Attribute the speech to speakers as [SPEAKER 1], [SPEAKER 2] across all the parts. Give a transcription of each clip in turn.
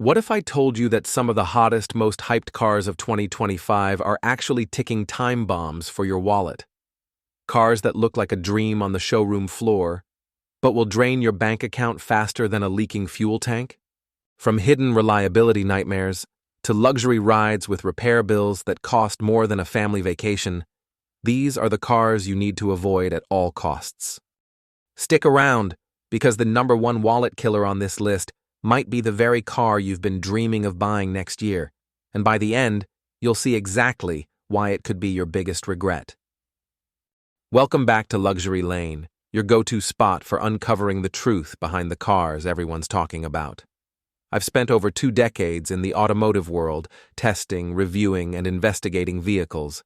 [SPEAKER 1] What if I told you that some of the hottest, most hyped cars of 2025 are actually ticking time bombs for your wallet? Cars that look like a dream on the showroom floor, but will drain your bank account faster than a leaking fuel tank? From hidden reliability nightmares to luxury rides with repair bills that cost more than a family vacation, these are the cars you need to avoid at all costs. Stick around, because the number one wallet killer on this list might be the very car you've been dreaming of buying next year, and by the end, you'll see exactly why it could be your biggest regret. Welcome back to Luxury Lane, your go-to spot for uncovering the truth behind the cars everyone's talking about. I've spent over 2 decades in the automotive world, testing, reviewing, and investigating vehicles.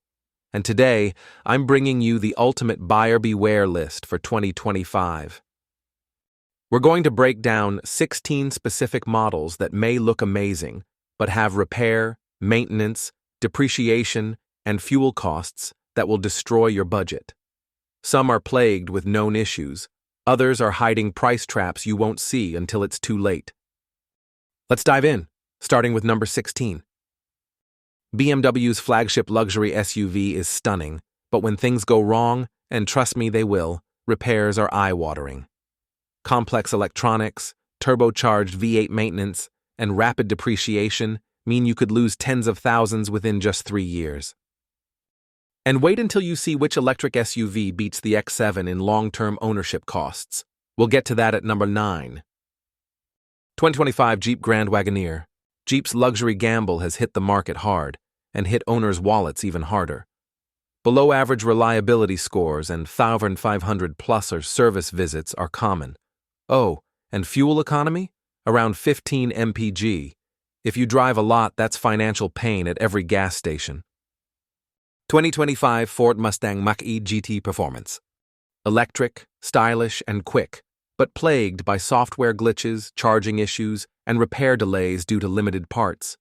[SPEAKER 1] And today, I'm bringing you the ultimate buyer beware list for 2025. We're going to break down 16 specific models that may look amazing, but have repair, maintenance, depreciation, and fuel costs that will destroy your budget. Some are plagued with known issues, others are hiding price traps you won't see until it's too late. Let's dive in, starting with number 16. BMW's flagship luxury SUV is stunning, but when things go wrong, and trust me they will, repairs are eye-watering. Complex electronics, turbocharged V8 maintenance, and rapid depreciation mean you could lose tens of thousands within just 3 years. And wait until you see which electric SUV beats the X7 in long-term ownership costs. We'll get to that at number 9. 2025 Jeep Grand Wagoneer. Jeep's luxury gamble has hit the market hard, and hit owners' wallets even harder. Below-average reliability scores and 1,500-plus service visits are common. Oh, and fuel economy? Around 15 mpg. If you drive a lot, that's financial pain at every gas station. 2025 Ford Mustang Mach-E GT Performance. Electric, stylish, and quick, but plagued by software glitches, charging issues, and repair delays due to limited parts.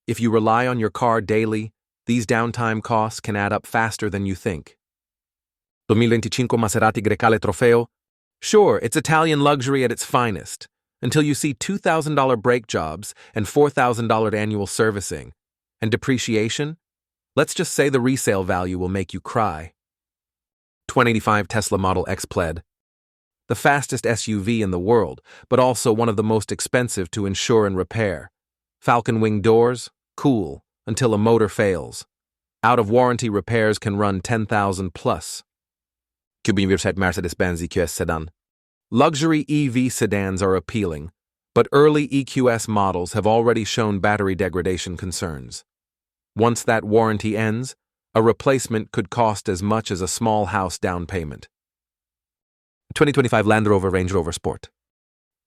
[SPEAKER 1] If you rely on your car daily, these downtime costs can add up faster than you think. 2025 Maserati Grecale Trofeo. Sure, it's Italian luxury at its finest, until you see $2,000 brake jobs and $4,000 annual servicing. And depreciation? Let's just say the resale value will make you cry. 2085 Tesla Model X Plaid. The fastest SUV in the world, but also one of the most expensive to insure and repair. Falcon wing doors? Cool, until a motor fails. Out-of-warranty repairs can run $10,000 plus. Mercedes-Benz EQS sedan. Luxury EV sedans are appealing, but early EQS models have already shown battery degradation concerns. Once that warranty ends, a replacement could cost as much as a small house down payment. 2025 Land Rover Range Rover Sport.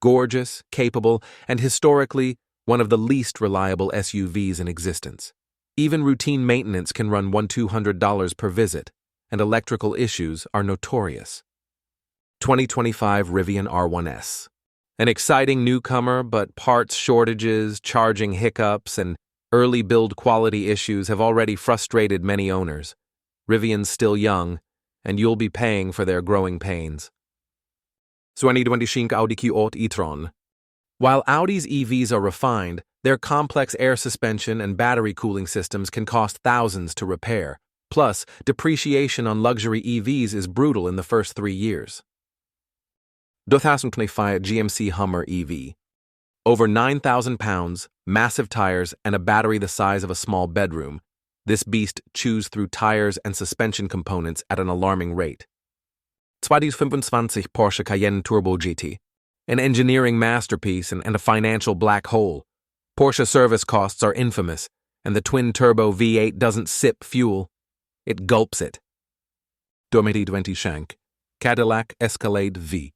[SPEAKER 1] Gorgeous, capable, and historically one of the least reliable SUVs in existence. Even routine maintenance can run $100-200 per visit, and electrical issues are notorious. 2025 Rivian R1S. An exciting newcomer, but parts shortages, charging hiccups, and early build quality issues have already frustrated many owners. Rivian's still young, and you'll be paying for their growing pains. 2025 Audi Q8 e-tron. While Audi's EVs are refined, their complex air suspension and battery cooling systems can cost thousands to repair. Plus, depreciation on luxury EVs is brutal in the first 3 years. 2025 GMC Hummer EV. Over 9,000 pounds, massive tires, and a battery the size of a small bedroom, this beast chews through tires and suspension components at an alarming rate. 2025 Porsche Cayenne Turbo GT. An engineering masterpiece and a financial black hole. Porsche service costs are infamous, and the twin-turbo V8 doesn't sip fuel. It gulps it. 2025 Cadillac Escalade V.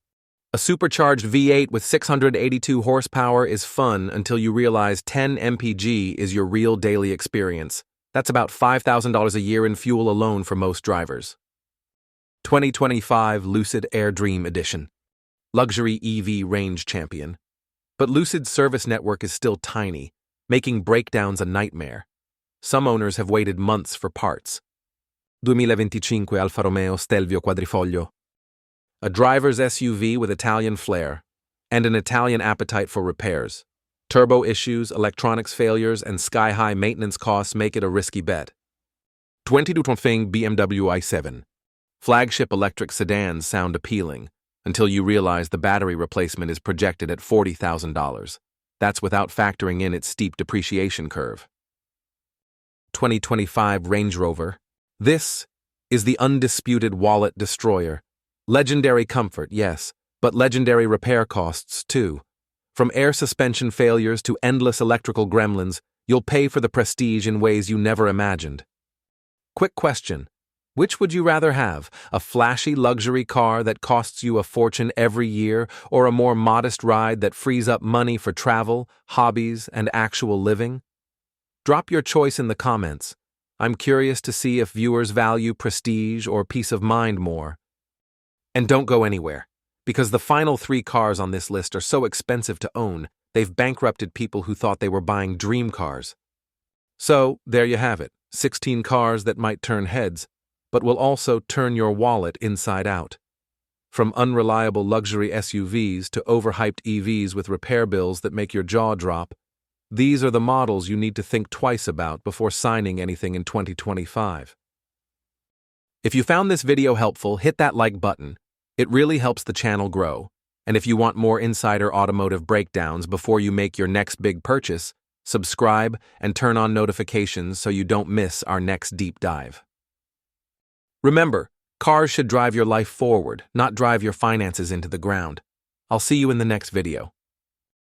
[SPEAKER 1] A supercharged V8 with 682 horsepower is fun until you realize 10 mpg is your real daily experience. That's about $5,000 a year in fuel alone for most drivers. 2025 Lucid Air Dream Edition. Luxury EV range champion. But Lucid's service network is still tiny, making breakdowns a nightmare. Some owners have waited months for parts. 2025 Alfa Romeo Stelvio Quadrifoglio. A driver's SUV with Italian flair and an Italian appetite for repairs. Turbo issues, electronics failures, and sky-high maintenance costs make it a risky bet. 2020 BMW i7. Flagship electric sedans sound appealing until you realize the battery replacement is projected at $40,000. That's without factoring in its steep depreciation curve. 2025 Range Rover. This is the undisputed wallet destroyer. Legendary comfort, yes, but legendary repair costs too. From air suspension failures to endless electrical gremlins, you'll pay for the prestige in ways you never imagined. Quick question. Which would you rather have, a flashy luxury car that costs you a fortune every year, or a more modest ride that frees up money for travel, hobbies, and actual living? Drop your choice in the comments. I'm curious to see if viewers value prestige or peace of mind more. And don't go anywhere, because the final 3 cars on this list are so expensive to own, they've bankrupted people who thought they were buying dream cars. So, there you have it, 16 cars that might turn heads, but will also turn your wallet inside out. From unreliable luxury SUVs to overhyped EVs with repair bills that make your jaw drop, these are the models you need to think twice about before signing anything in 2025. If you found this video helpful, hit that like button. It really helps the channel grow. And if you want more insider automotive breakdowns before you make your next big purchase, subscribe and turn on notifications so you don't miss our next deep dive. Remember, cars should drive your life forward, not drive your finances into the ground. I'll see you in the next video.